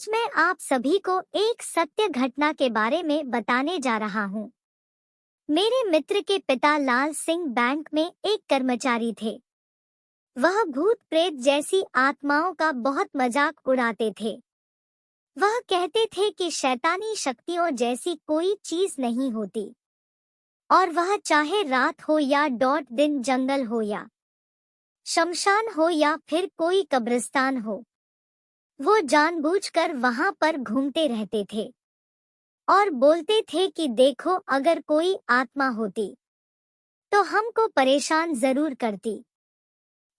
आज मैं आप सभी को एक सत्य घटना के बारे में बताने जा रहा हूँ। मेरे मित्र के पिता लाल सिंह बैंक में एक कर्मचारी थे। वह भूत प्रेत जैसी आत्माओं का बहुत मजाक उड़ाते थे। वह कहते थे कि शैतानी शक्तियों जैसी कोई चीज नहीं होती, और वह चाहे रात हो या दिन, जंगल हो या शमशान हो या फिर कोई कब्रिस्तान हो, वो जानबूझकर वहां पर घूमते रहते थे और बोलते थे कि देखो, अगर कोई आत्मा होती तो हमको परेशान जरूर करती।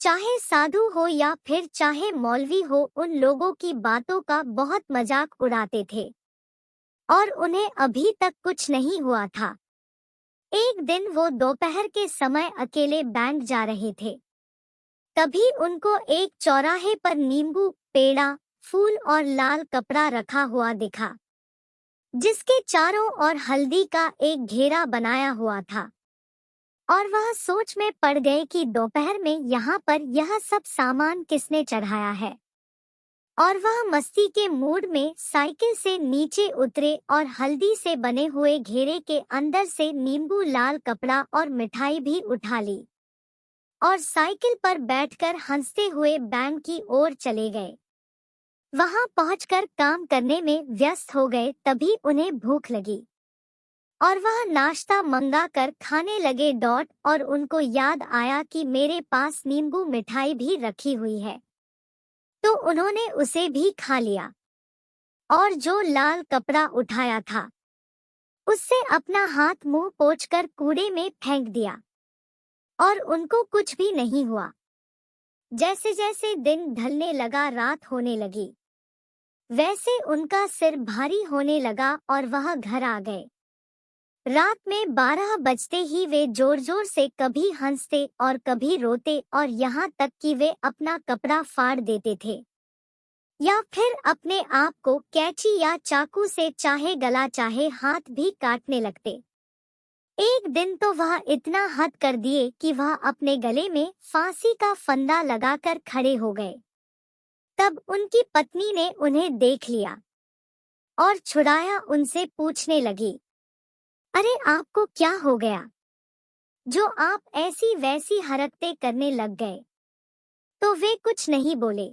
चाहे साधु हो या फिर चाहे मौलवी हो, उन लोगों की बातों का बहुत मजाक उड़ाते थे और उन्हें अभी तक कुछ नहीं हुआ था। एक दिन वो दोपहर के समय अकेले बैंक जा रहे थे। तभी उनको एक चौराहे पर नींबू, पेड़ा, फूल और लाल कपड़ा रखा हुआ दिखा, जिसके चारों ओर हल्दी का एक घेरा बनाया हुआ था। और वह सोच में पड़ गए कि दोपहर में यहाँ पर यह सब सामान किसने चढ़ाया है। और वह मस्ती के मूड में साइकिल से नीचे उतरे और हल्दी से बने हुए घेरे के अंदर से नींबू, लाल कपड़ा और मिठाई भी उठा ली और साइकिल पर बैठकर हंसते हुए बैंक की ओर चले गए। वहां पहुंचकर काम करने में व्यस्त हो गए। तभी उन्हें भूख लगी और वह नाश्ता मंगाकर खाने लगे। और उनको याद आया कि मेरे पास नींबू मिठाई भी रखी हुई है, तो उन्होंने उसे भी खा लिया और जो लाल कपड़ा उठाया था उससे अपना हाथ मुंह पोंछकर कूड़े में फेंक दिया और उनको कुछ भी नहीं हुआ। जैसे जैसे दिन ढलने लगा, रात होने लगी, वैसे उनका सिर भारी होने लगा और वह घर आ गए। रात में 12 बजते ही वे जोर जोर से कभी हंसते और कभी रोते, और यहाँ तक कि वे अपना कपड़ा फाड़ देते थे या फिर अपने आप को कैंची या चाकू से चाहे गला चाहे हाथ भी काटने लगते। एक दिन तो वह इतना हद कर दिए कि वह अपने गले में फांसी का फंदा लगाकर खड़े हो गए। तब उनकी पत्नी ने उन्हें देख लिया और छुड़ाया उनसे पूछने लगी, अरे आपको क्या हो गया जो आप ऐसी वैसी हरकतें करने लग गए? तो वे कुछ नहीं बोले,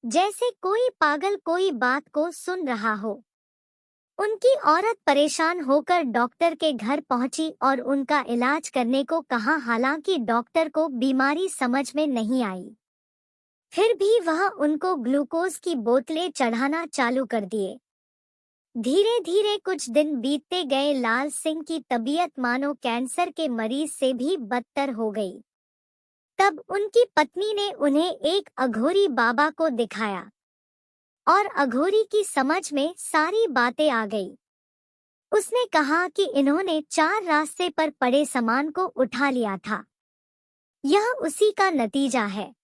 जैसे कोई पागल कोई बात को सुन रहा हो। उनकी औरत परेशान होकर डॉक्टर के घर पहुंची और उनका इलाज करने को कहा। हालांकि डॉक्टर को बीमारी समझ में नहीं आई, फिर भी वह उनको ग्लूकोज की बोतलें चढ़ाना चालू कर दिए। धीरे धीरे कुछ दिन बीतते गए। लाल सिंह की तबीयत मानो कैंसर के मरीज से भी बदतर हो गई। तब उनकी पत्नी ने उन्हें एक अघोरी बाबा को दिखाया और अघोरी की समझ में सारी बातें आ गई। उसने कहा कि इन्होंने 4 रास्ते पर पड़े सामान को उठा लिया था, यह उसी का नतीजा है।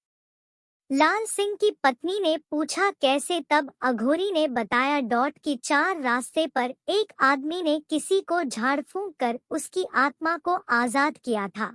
लाल सिंह की पत्नी ने पूछा कैसे? तब अघोरी ने बताया कि 4 रास्ते पर एक आदमी ने किसी को झाड़ फूंक कर उसकी आत्मा को आजाद किया था।